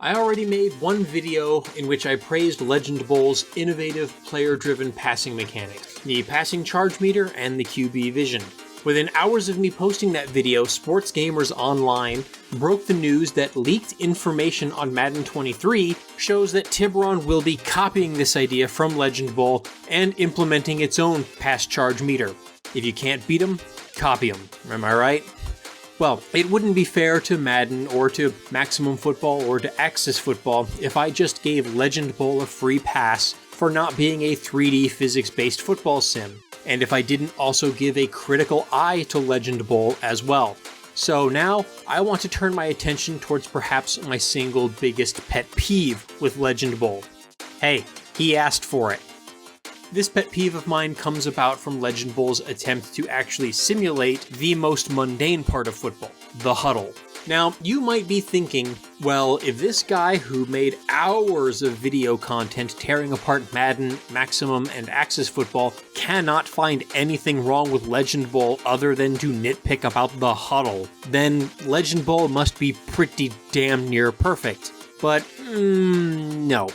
I already made one video in which I praised Legend Bowl's innovative player-driven passing mechanics, the passing charge meter and the QB vision. Within hours of me posting that video, Sports Gamers Online broke the news that leaked information on Madden 23 shows that Tiburon will be copying this idea from Legend Bowl and implementing its own pass charge meter. If you can't beat them, copy them. Am I right? Well, it wouldn't be fair to Madden or to Maximum Football or to Axis Football if I just gave Legend Bowl a free pass for not being a 3D physics-based football sim, and if I didn't also give a critical eye to Legend Bowl as well. So now, I want to turn my attention towards perhaps my single biggest pet peeve with Legend Bowl. Hey, he asked for it. This pet peeve of mine comes about from Legend Bowl's attempt to actually simulate the most mundane part of football, the huddle. Now, you might be thinking, well, if this guy who made hours of video content tearing apart Madden, Maximum, and Axis Football cannot find anything wrong with Legend Bowl other than to nitpick about the huddle, then Legend Bowl must be pretty damn near perfect. But, no.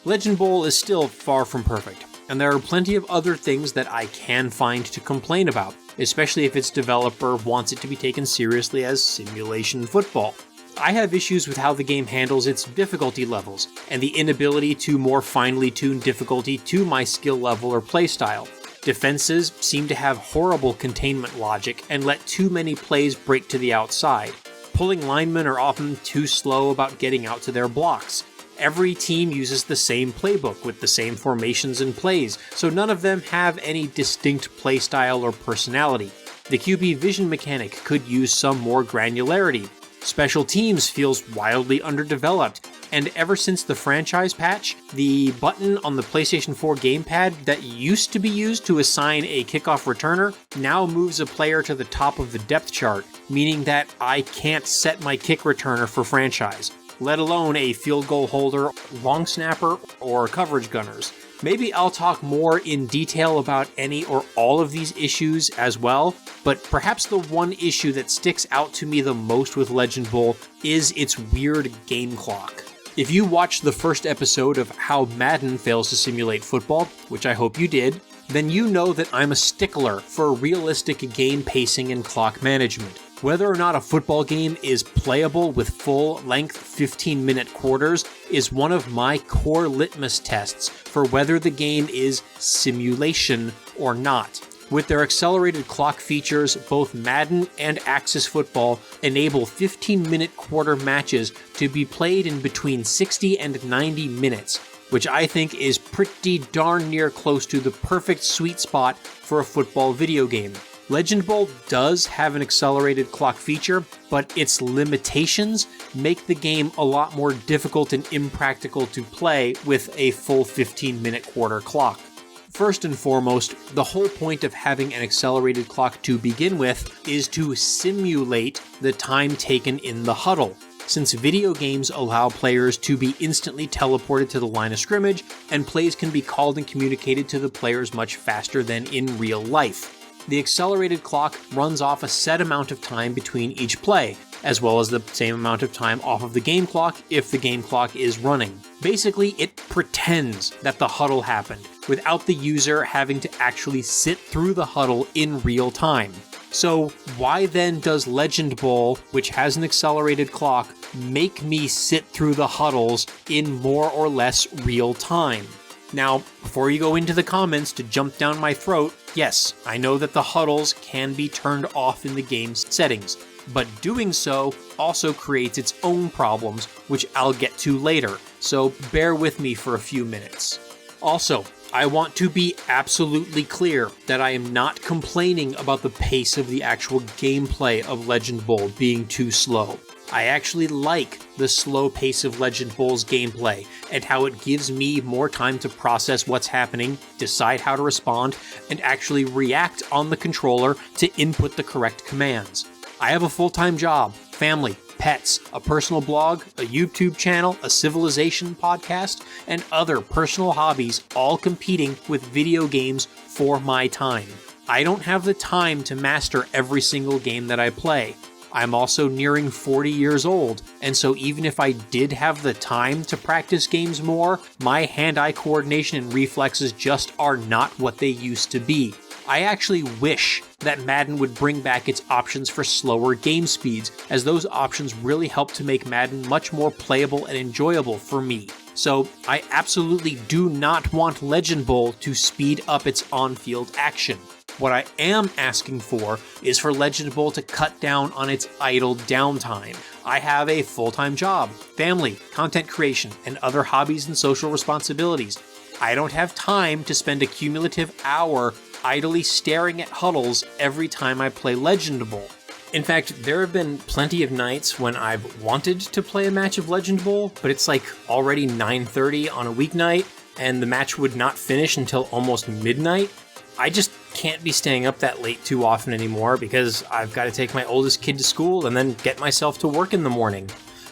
Legend Bowl is still far from perfect, and there are plenty of other things that I can find to complain about, especially if its developer wants it to be taken seriously as simulation football. I have issues with how the game handles its difficulty levels, and the inability to more finely tune difficulty to my skill level or playstyle. Defenses seem to have horrible containment logic and let too many plays break to the outside. Pulling linemen are often too slow about getting out to their blocks. Every team uses the same playbook with the same formations and plays, so none of them have any distinct playstyle or personality. The QB vision mechanic could use some more granularity. Special teams feels wildly underdeveloped, and ever since the franchise patch, the button on the PlayStation 4 gamepad that used to be used to assign a kickoff returner now moves a player to the top of the depth chart, meaning that I can't set my kick returner for franchise, let alone a field goal holder, long snapper, or coverage gunners. Maybe I'll talk more in detail about any or all of these issues as well, but perhaps the one issue that sticks out to me the most with Legend Bowl is its weird game clock. If you watched the first episode of How Madden Fails to Simulate Football, which I hope you did, then you know that I'm a stickler for realistic game pacing and clock management. Whether or not a football game is playable with full-length 15-minute quarters is one of my core litmus tests for whether the game is simulation or not. With their accelerated clock features, both Madden and Axis Football enable 15-minute quarter matches to be played in between 60 and 90 minutes, which I think is pretty darn near close to the perfect sweet spot for a football video game. Legend Bowl does have an accelerated clock feature, but its limitations make the game a lot more difficult and impractical to play with a full 15-minute quarter clock. First and foremost, the whole point of having an accelerated clock to begin with is to simulate the time taken in the huddle, since video games allow players to be instantly teleported to the line of scrimmage, and plays can be called and communicated to the players much faster than in real life. The accelerated clock runs off a set amount of time between each play, as well as the same amount of time off of the game clock if the game clock is running. Basically, it pretends that the huddle happened, without the user having to actually sit through the huddle in real time. So why then does Legend Bowl, which has an accelerated clock, make me sit through the huddles in more or less real time? Now, before you go into the comments to jump down my throat, yes, I know that the huddles can be turned off in the game's settings, but doing so also creates its own problems, which I'll get to later, so bear with me for a few minutes. Also, I want to be absolutely clear that I am not complaining about the pace of the actual gameplay of Legend Bowl being too slow. I actually like the slow pace of Legend Bowl's gameplay and how it gives me more time to process what's happening, decide how to respond, and actually react on the controller to input the correct commands. I have a full-time job, family, pets, a personal blog, a YouTube channel, a Civilization podcast, and other personal hobbies all competing with video games for my time. I don't have the time to master every single game that I play. I'm also nearing 40 years old, and so even if I did have the time to practice games more, my hand-eye coordination and reflexes just are not what they used to be. I actually wish that Madden would bring back its options for slower game speeds, as those options really help to make Madden much more playable and enjoyable for me. So I absolutely do not want Legend Bowl to speed up its on-field action. What I am asking for is for Legend Bowl to cut down on its idle downtime. I have a full-time job, family, content creation, and other hobbies and social responsibilities. I don't have time to spend a cumulative hour idly staring at huddles every time I play Legend Bowl. In fact, there have been plenty of nights when I've wanted to play a match of Legend Bowl, but it's like already 9:30 on a weeknight, and the match would not finish until almost midnight. I just can't be staying up that late too often anymore because I've got to take my oldest kid to school and then get myself to work in the morning.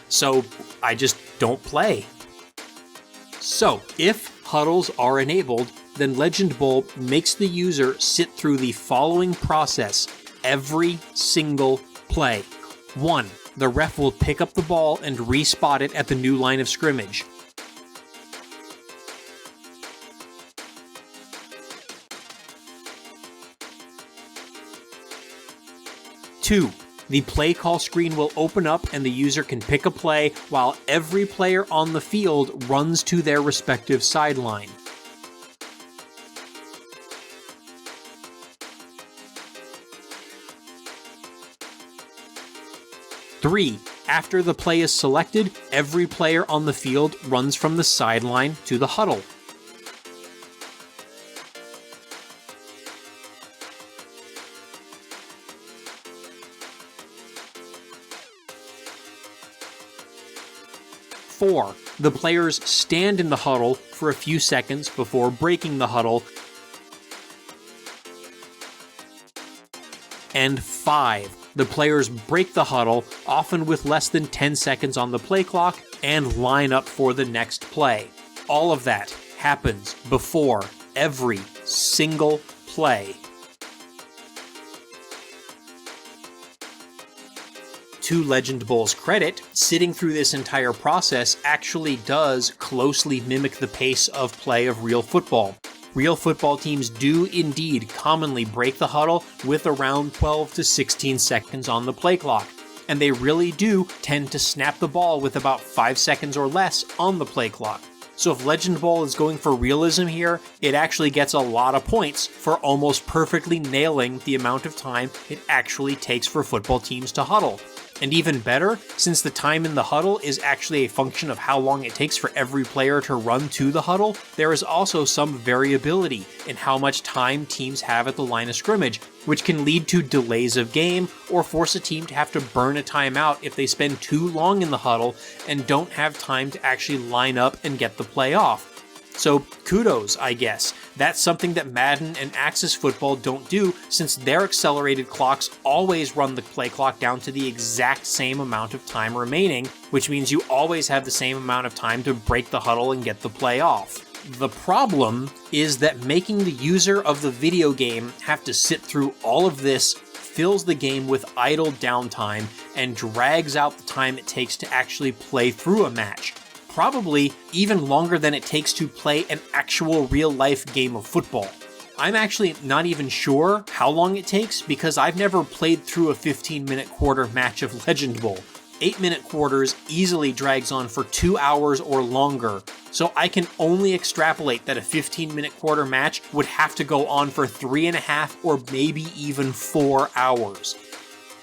So I just don't play. So if huddles are enabled, then Legend Bowl makes the user sit through the following process every single play. 1. The ref will pick up the ball and respot it at the new line of scrimmage. 2. The play call screen will open up and the user can pick a play while every player on the field runs to their respective sideline. 3. After the play is selected, every player on the field runs from the sideline to the huddle. 4. The players stand in the huddle for a few seconds before breaking the huddle. And 5. The players break the huddle, often with less than 10 seconds on the play clock, and line up for the next play. All of that happens before every single play. To Legend Bowl's credit, sitting through this entire process actually does closely mimic the pace of play of real football. Real football teams do indeed commonly break the huddle with around 12 to 16 seconds on the play clock, and they really do tend to snap the ball with about 5 seconds or less on the play clock. So if Legend Bowl is going for realism here, it actually gets a lot of points for almost perfectly nailing the amount of time it actually takes for football teams to huddle. And even better, since the time in the huddle is actually a function of how long it takes for every player to run to the huddle, there is also some variability in how much time teams have at the line of scrimmage, which can lead to delays of game or force a team to have to burn a timeout if they spend too long in the huddle and don't have time to actually line up and get the play off. So kudos, I guess. That's something that Madden and Axis Football don't do, since their accelerated clocks always run the play clock down to the exact same amount of time remaining, which means you always have the same amount of time to break the huddle and get the play off. The problem is that making the user of the video game have to sit through all of this fills the game with idle downtime and drags out the time it takes to actually play through a match. Probably even longer than it takes to play an actual real-life game of football. I'm actually not even sure how long it takes because I've never played through a 15-minute quarter match of Legend Bowl. 8-minute quarters easily drags on for 2 hours or longer, so I can only extrapolate that a 15-minute quarter match would have to go on for 3.5 or maybe even 4 hours.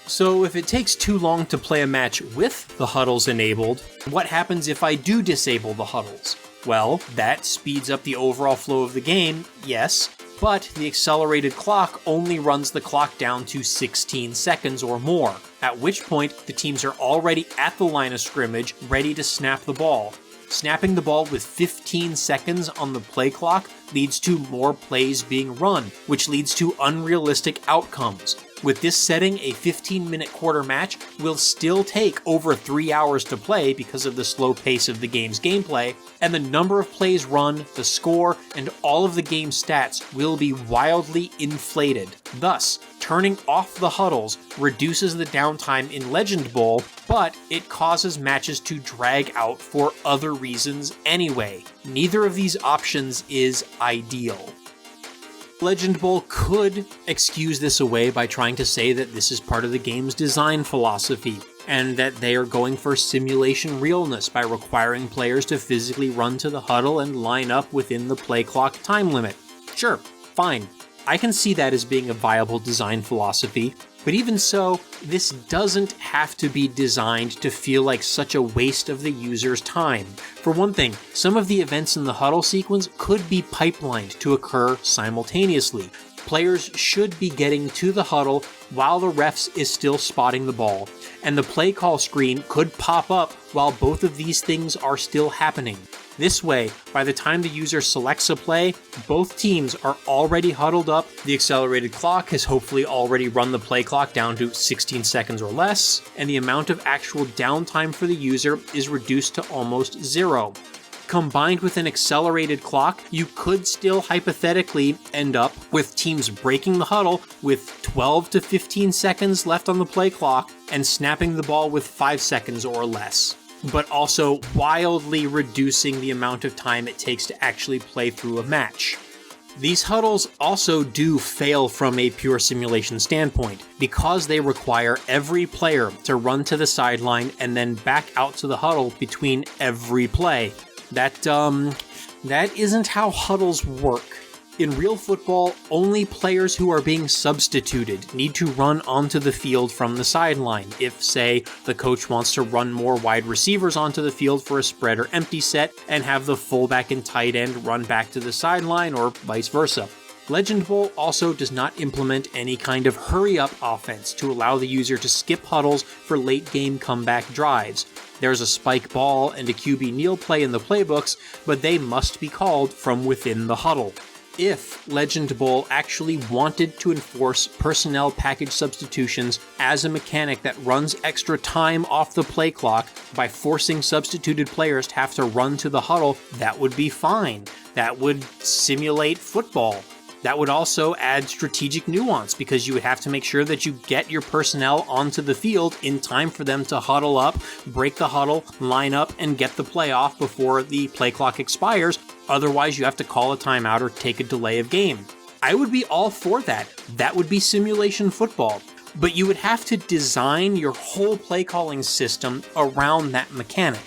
So if it takes too long to play a match with the huddles enabled, what happens if I do disable the huddles? Well, that speeds up the overall flow of the game, yes, but the accelerated clock only runs the clock down to 16 seconds or more, at which point the teams are already at the line of scrimmage ready to snap the ball. Snapping the ball with 15 seconds on the play clock leads to more plays being run, which leads to unrealistic outcomes. With this setting, a 15-minute quarter match will still take over 3 hours to play because of the slow pace of the game's gameplay, and the number of plays run, the score, and all of the game stats will be wildly inflated, thus turning off the huddles reduces the downtime in Legend Bowl, but it causes matches to drag out for other reasons anyway. Neither of these options is ideal. Legend Bowl could excuse this away by trying to say that this is part of the game's design philosophy, and that they are going for simulation realness by requiring players to physically run to the huddle and line up within the play clock time limit. Sure, fine. I can see that as being a viable design philosophy, but even so, this doesn't have to be designed to feel like such a waste of the user's time. For one thing, some of the events in the huddle sequence could be pipelined to occur simultaneously. Players should be getting to the huddle while the refs is still spotting the ball, and the play call screen could pop up while both of these things are still happening. This way, by the time the user selects a play, both teams are already huddled up, the accelerated clock has hopefully already run the play clock down to 16 seconds or less, and the amount of actual downtime for the user is reduced to almost zero. Combined with an accelerated clock, you could still hypothetically end up with teams breaking the huddle with 12 to 15 seconds left on the play clock and snapping the ball with 5 seconds or less, but also wildly reducing the amount of time it takes to actually play through a match. These huddles also do fail from a pure simulation standpoint, because they require every player to run to the sideline and then back out to the huddle between every play. That isn't how huddles work. In real football, only players who are being substituted need to run onto the field from the sideline. If, say, the coach wants to run more wide receivers onto the field for a spread or empty set and have the fullback and tight end run back to the sideline, or vice versa. Legend Bowl also does not implement any kind of hurry-up offense to allow the user to skip huddles for late-game comeback drives. There's a spike ball and a QB kneel play in the playbooks, but they must be called from within the huddle. If Legend Bowl actually wanted to enforce personnel package substitutions as a mechanic that runs extra time off the play clock by forcing substituted players to have to run to the huddle, that would be fine. That would simulate football. That would also add strategic nuance, because you would have to make sure that you get your personnel onto the field in time for them to huddle up, break the huddle, line up, and get the play off before the play clock expires. Otherwise, you have to call a timeout or take a delay of game. I would be all for that. That would be simulation football. But you would have to design your whole play calling system around that mechanic.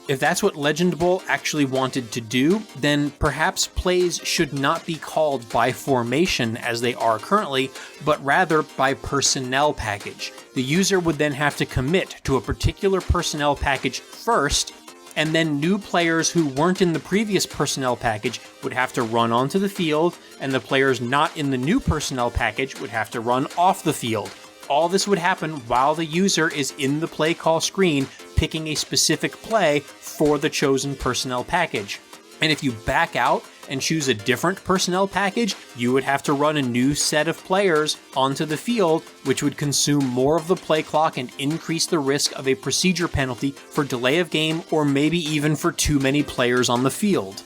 If that's what Legend Bowl actually wanted to do, then perhaps plays should not be called by formation as they are currently, but rather by personnel package. The user would then have to commit to a particular personnel package first, and then new players who weren't in the previous personnel package would have to run onto the field, and the players not in the new personnel package would have to run off the field. All this would happen while the user is in the play call screen picking a specific play for the chosen personnel package. And if you back out and choose a different personnel package, you would have to run a new set of players onto the field, which would consume more of the play clock and increase the risk of a procedure penalty for delay of game, or maybe even for too many players on the field.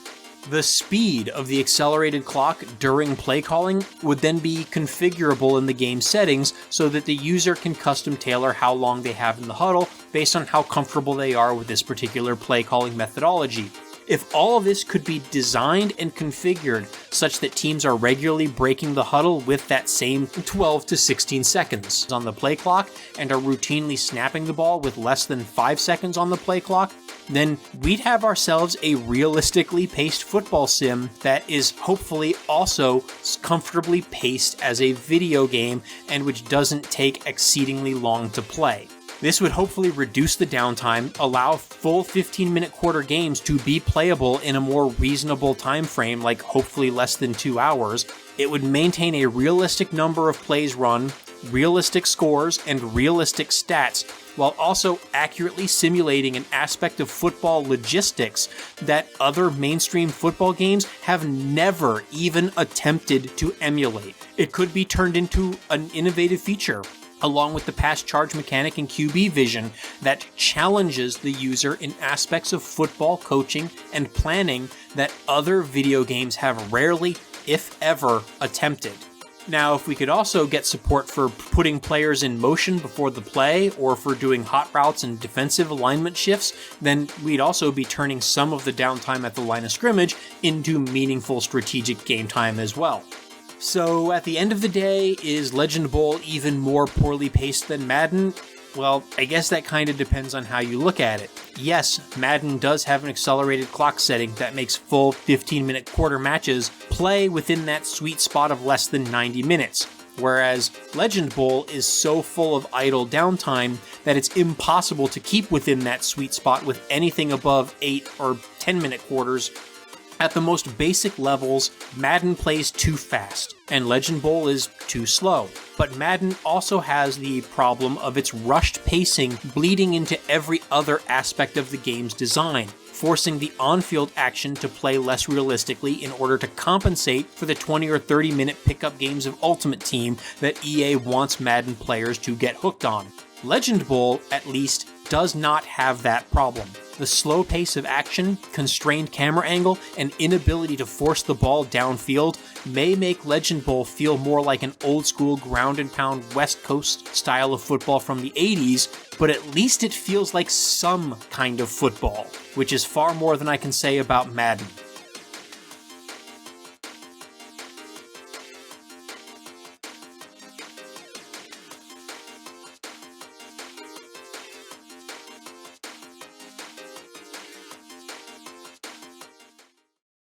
The speed of the accelerated clock during play calling would then be configurable in the game settings so that the user can custom tailor how long they have in the huddle based on how comfortable they are with this particular play calling methodology. If all of this could be designed and configured such that teams are regularly breaking the huddle with that same 12 to 16 seconds on the play clock and are routinely snapping the ball with less than 5 seconds on the play clock, then we'd have ourselves a realistically paced football sim that is hopefully also comfortably paced as a video game and which doesn't take exceedingly long to play. This would hopefully reduce the downtime, allow full 15-minute quarter games to be playable in a more reasonable time frame, like hopefully less than 2 hours. It would maintain a realistic number of plays run, realistic scores, and realistic stats, while also accurately simulating an aspect of football logistics that other mainstream football games have never even attempted to emulate. It could be turned into an innovative feature, along with the pass charge mechanic and QB vision that challenges the user in aspects of football coaching and planning that other video games have rarely, if ever, attempted. Now, if we could also get support for putting players in motion before the play, or for doing hot routes and defensive alignment shifts, then we'd also be turning some of the downtime at the line of scrimmage into meaningful strategic game time as well. So, at the end of the day, is Legend Bowl even more poorly paced than Madden? Well, I guess that kind of depends on how you look at it. Yes, Madden does have an accelerated clock setting that makes full 15-minute quarter matches play within that sweet spot of less than 90 minutes, whereas Legend Bowl is so full of idle downtime that it's impossible to keep within that sweet spot with anything above 8 or 10-minute quarters. At the most basic levels, Madden plays too fast, and Legend Bowl is too slow. But Madden also has the problem of its rushed pacing bleeding into every other aspect of the game's design, forcing the on-field action to play less realistically in order to compensate for the 20 or 30-minute pickup games of Ultimate Team that EA wants Madden players to get hooked on. Legend Bowl, at least, does not have that problem. The slow pace of action, constrained camera angle, and inability to force the ball downfield may make Legend Bowl feel more like an old-school ground-and-pound West Coast style of football from the 80s, but at least it feels like some kind of football, which is far more than I can say about Madden.